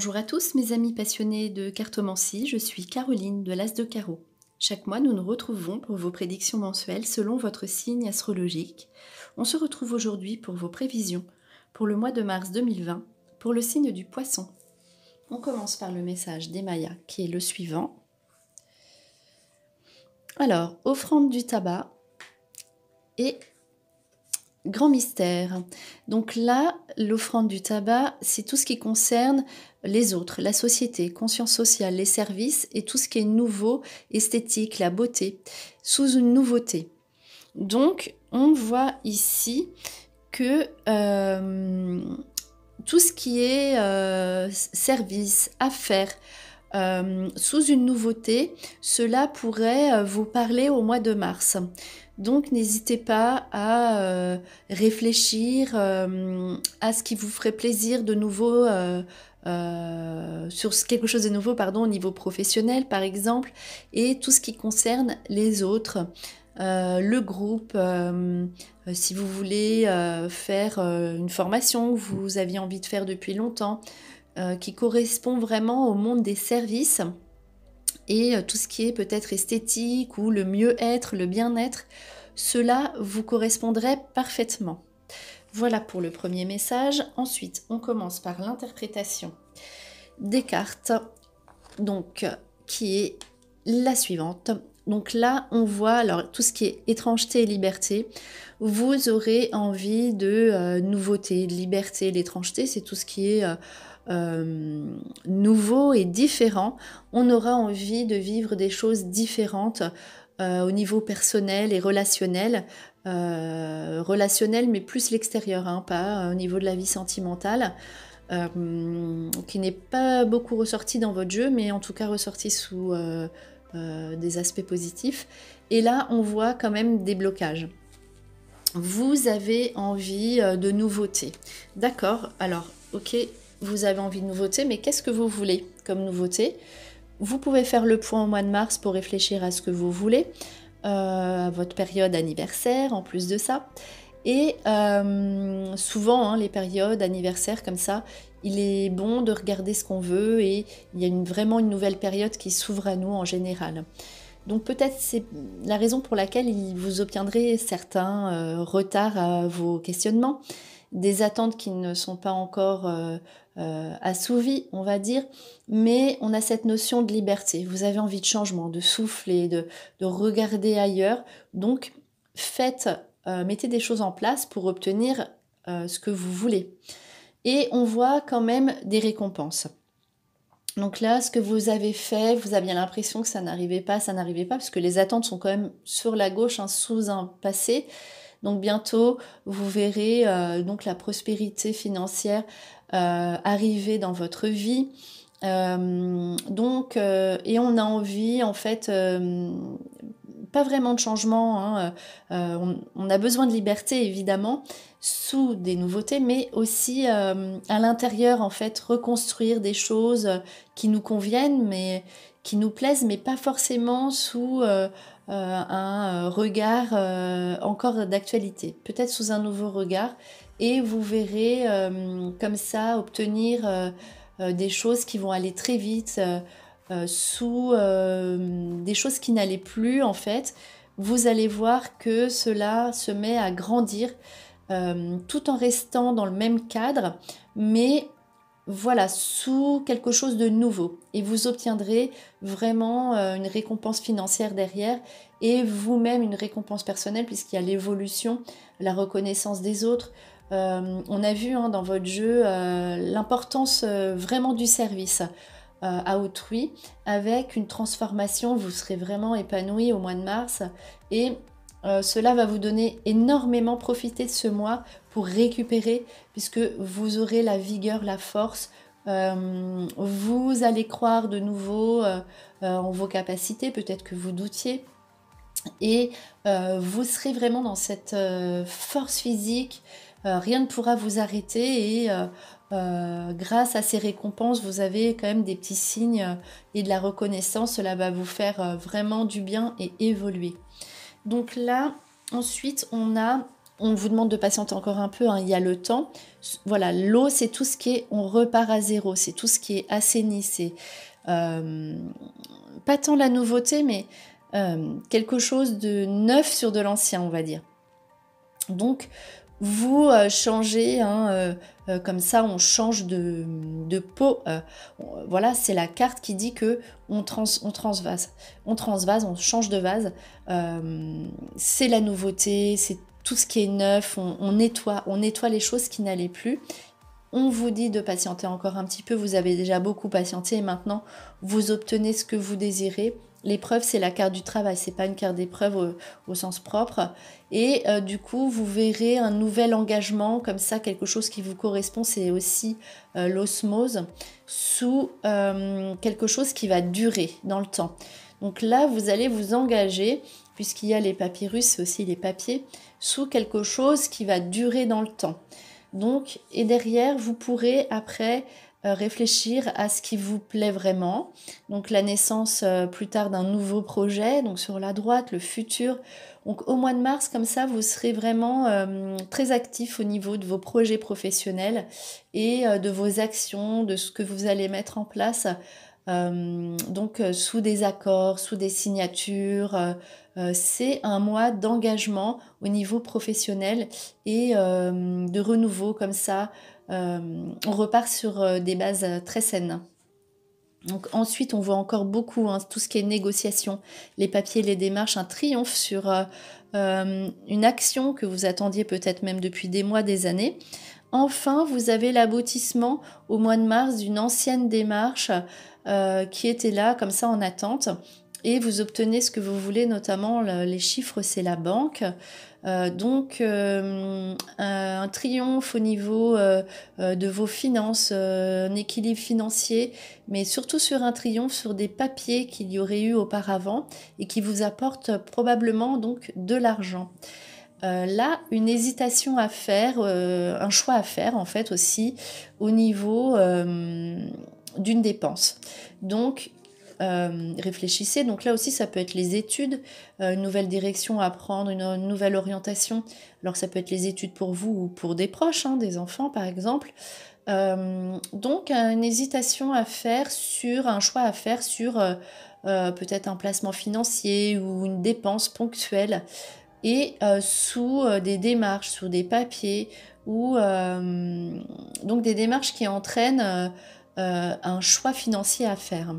Bonjour à tous mes amis passionnés de cartomancie, je suis Caroline de l'As de Carreau. Chaque mois, nous nous retrouvons pour vos prédictions mensuelles selon votre signe astrologique. On se retrouve aujourd'hui pour vos prévisions pour le mois de mars 2020 pour le signe du Poisson. On commence par le message des Mayas qui est le suivant. Alors, offrande du tabac et grand mystère. Donc là, l'offrande du tabac, c'est tout ce qui concerne les autres, la société, conscience sociale, les services et tout ce qui est nouveau, esthétique, la beauté, sous une nouveauté. Donc, on voit ici que tout ce qui est service, affaires, sous une nouveauté, cela pourrait vous parler au mois de mars. Donc n'hésitez pas à réfléchir à ce qui vous ferait plaisir de nouveau, sur quelque chose de nouveau au niveau professionnel par exemple, et tout ce qui concerne les autres, le groupe, si vous voulez faire une formation que vous aviez envie de faire depuis longtemps, qui correspond vraiment au monde des services et tout ce qui est peut-être esthétique ou le mieux-être, le bien-être, cela vous correspondrait parfaitement. Voilà pour le premier message. Ensuite, on commence par l'interprétation des cartes, donc qui est la suivante. Donc là, on voit alors tout ce qui est étrangeté et liberté. Vous aurez envie de nouveauté, de liberté. L'étrangeté, c'est tout ce qui est nouveau et différent. On aura envie de vivre des choses différentes au niveau personnel et relationnel. Relationnel, mais plus l'extérieur, hein, pas au niveau de la vie sentimentale. Qui n'est pas beaucoup ressorti dans votre jeu, mais en tout cas ressorti sous des aspects positifs. Et là, on voit quand même des blocages. Vous avez envie de nouveauté. D'accord, alors, ok, vous avez envie de nouveauté, mais qu'est-ce que vous voulez comme nouveauté? Vous pouvez faire le point au mois de mars pour réfléchir à ce que vous voulez, à votre période anniversaire en plus de ça. Et souvent, hein, les périodes anniversaires comme ça, il est bon de regarder ce qu'on veut et il y a vraiment une nouvelle période qui s'ouvre à nous en général. Donc peut-être c'est la raison pour laquelle vous obtiendrez certains retards à vos questionnements, des attentes qui ne sont pas encore assouvies, on va dire, mais on a cette notion de liberté. Vous avez envie de changement, de souffler, de regarder ailleurs. Donc mettez des choses en place pour obtenir ce que vous voulez. Et on voit quand même des récompenses. Donc là, ce que vous avez fait, vous avez bien l'impression que ça n'arrivait pas, parce que les attentes sont quand même sur la gauche, hein, sous un passé. Donc bientôt, vous verrez donc la prospérité financière arriver dans votre vie. Et on a envie, en fait, pas vraiment de changement, hein, on a besoin de liberté évidemment, sous des nouveautés, mais aussi à l'intérieur, en fait, reconstruire des choses qui nous conviennent, mais qui nous plaisent, mais pas forcément sous un regard encore d'actualité, peut-être sous un nouveau regard, et vous verrez comme ça obtenir des choses qui vont aller très vite, sous des choses qui n'allaient plus en fait. Vous allez voir que cela se met à grandir tout en restant dans le même cadre, mais voilà, sous quelque chose de nouveau. Et vous obtiendrez vraiment une récompense financière derrière et vous-même une récompense personnelle puisqu'il y a l'évolution, la reconnaissance des autres. On a vu, hein, dans votre jeu l'importance vraiment du service à autrui, avec une transformation. Vous serez vraiment épanoui au mois de mars et cela va vous donner énormément profiter de ce mois pour récupérer, puisque vous aurez la vigueur, la force, vous allez croire de nouveau en vos capacités, peut-être que vous doutiez, et vous serez vraiment dans cette force physique, rien ne pourra vous arrêter, et grâce à ces récompenses, vous avez quand même des petits signes et de la reconnaissance, cela va vous faire vraiment du bien et évoluer. Donc là, ensuite, on a on vous demande de patienter encore un peu, hein, il y a le temps. Voilà, l'eau, c'est tout ce qui est, on repart à zéro, c'est tout ce qui est assaini, c'est euh, pas tant la nouveauté, mais quelque chose de neuf sur de l'ancien, on va dire. Donc, vous changez, hein, comme ça, on change de peau. Voilà, c'est la carte qui dit que on transvase. On transvase, on change de vase. C'est la nouveauté, c'est tout ce qui est neuf. On nettoie les choses qui n'allaient plus. On vous dit de patienter encore un petit peu, vous avez déjà beaucoup patienté et maintenant vous obtenez ce que vous désirez. L'épreuve, c'est la carte du travail, c'est pas une carte d'épreuve au sens propre. Et du coup, vous verrez un nouvel engagement, comme ça, quelque chose qui vous correspond, c'est aussi l'osmose, sous quelque chose qui va durer dans le temps. Donc là, vous allez vous engager, puisqu'il y a les papyrus, c'est aussi les papiers, sous quelque chose qui va durer dans le temps. Donc, et derrière, vous pourrez après réfléchir à ce qui vous plaît vraiment. Donc, la naissance plus tard d'un nouveau projet, donc sur la droite, le futur. Donc, au mois de mars, comme ça, vous serez vraiment très actif au niveau de vos projets professionnels et de vos actions, de ce que vous allez mettre en place. Donc, sous des accords, sous des signatures. C'est un mois d'engagement au niveau professionnel et de renouveau comme ça. On repart sur des bases très saines. Donc ensuite, on voit encore beaucoup hein, tout ce qui est négociation, les papiers, les démarches, un triomphe sur une action que vous attendiez peut-être même depuis des mois, des années. Enfin, vous avez l'aboutissement au mois de mars d'une ancienne démarche qui était là comme ça en attente et vous obtenez ce que vous voulez, notamment les chiffres, c'est la banque. Donc un triomphe au niveau de vos finances, un équilibre financier, mais surtout sur un triomphe sur des papiers qu'il y aurait eu auparavant et qui vous apportent probablement donc de l'argent. Là, une hésitation à faire, un choix à faire en fait aussi au niveau d'une dépense. Donc, réfléchissez. Donc là aussi, ça peut être les études, une nouvelle direction à prendre, une nouvelle orientation. Alors ça peut être les études pour vous ou pour des proches, hein, des enfants par exemple. Donc une hésitation à faire sur, un choix à faire sur peut-être un placement financier ou une dépense ponctuelle et sous des démarches, sous des papiers ou donc des démarches qui entraînent un choix financier à faire.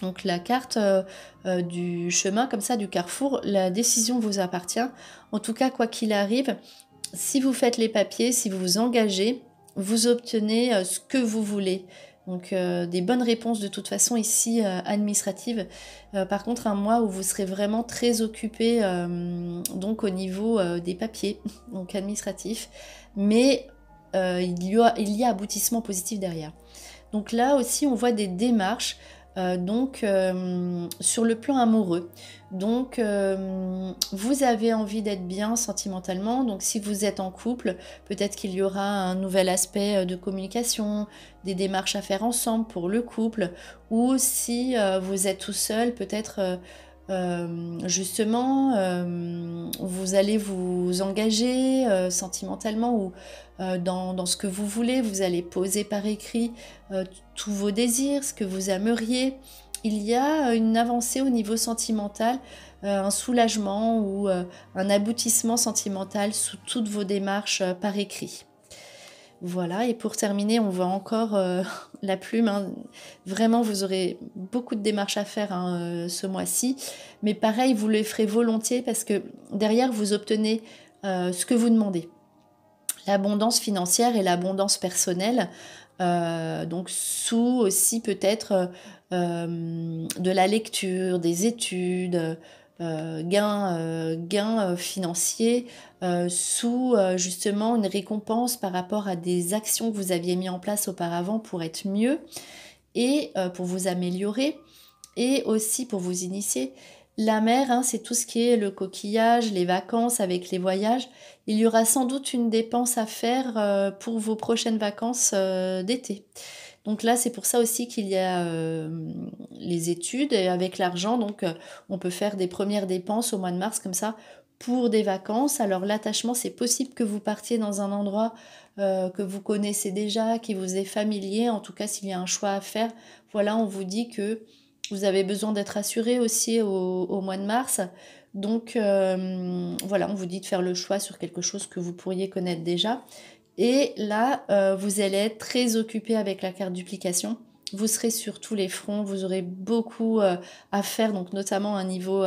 Donc la carte du chemin, comme ça, du carrefour, la décision vous appartient. En tout cas, quoi qu'il arrive, si vous faites les papiers, si vous vous engagez, vous obtenez ce que vous voulez. Donc des bonnes réponses de toute façon ici administratives. Par contre, un mois où vous serez vraiment très occupé donc au niveau des papiers, donc administratifs. Mais il y a aboutissement positif derrière. Donc là aussi, on voit des démarches sur le plan amoureux. Donc vous avez envie d'être bien sentimentalement, donc si vous êtes en couple, peut-être qu'il y aura un nouvel aspect de communication, des démarches à faire ensemble pour le couple, ou si vous êtes tout seul, peut-être justement vous allez vous engager sentimentalement ou dans ce que vous voulez, vous allez poser par écrit tous vos désirs, ce que vous aimeriez. Il y a une avancée au niveau sentimental, un soulagement ou un aboutissement sentimental sous toutes vos démarches par écrit. Voilà, et pour terminer, on voit encore la plume. Hein. Vraiment, vous aurez beaucoup de démarches à faire hein, ce mois-ci. Mais pareil, vous le ferez volontiers parce que derrière, vous obtenez ce que vous demandez. L'abondance financière et l'abondance personnelle. Donc sous aussi peut-être de la lecture, des études, gains financiers, sous justement une récompense par rapport à des actions que vous aviez mis en place auparavant pour être mieux et pour vous améliorer et aussi pour vous initier. La mer, hein, c'est tout ce qui est le coquillage, les vacances avec les voyages. Il y aura sans doute une dépense à faire pour vos prochaines vacances d'été. Donc là, c'est pour ça aussi qu'il y a les études et avec l'argent. Donc, on peut faire des premières dépenses au mois de mars comme ça pour des vacances. Alors l'attachement, c'est possible que vous partiez dans un endroit que vous connaissez déjà, qui vous est familier. En tout cas, s'il y a un choix à faire, voilà, on vous dit que vous avez besoin d'être assuré aussi au mois de mars. Donc voilà, on vous dit de faire le choix sur quelque chose que vous pourriez connaître déjà. Et là, vous allez être très occupé avec la carte duplication. Vous serez sur tous les fronts, vous aurez beaucoup à faire, donc notamment au niveau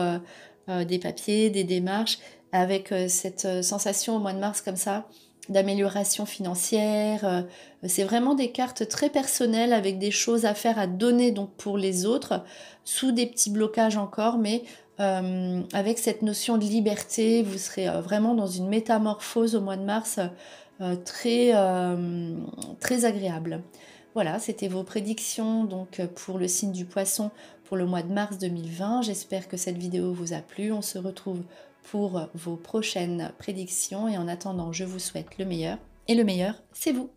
des papiers, des démarches, avec cette sensation au mois de mars comme ça, d'amélioration financière. C'est vraiment des cartes très personnelles avec des choses à faire, à donner donc pour les autres, sous des petits blocages encore, mais avec cette notion de liberté, vous serez vraiment dans une métamorphose au mois de mars très agréable. Voilà, c'était vos prédictions donc pour le signe du poisson pour le mois de mars 2020. J'espère que cette vidéo vous a plu. On se retrouve pour vos prochaines prédictions et en attendant, je vous souhaite le meilleur. Et le meilleur, c'est vous!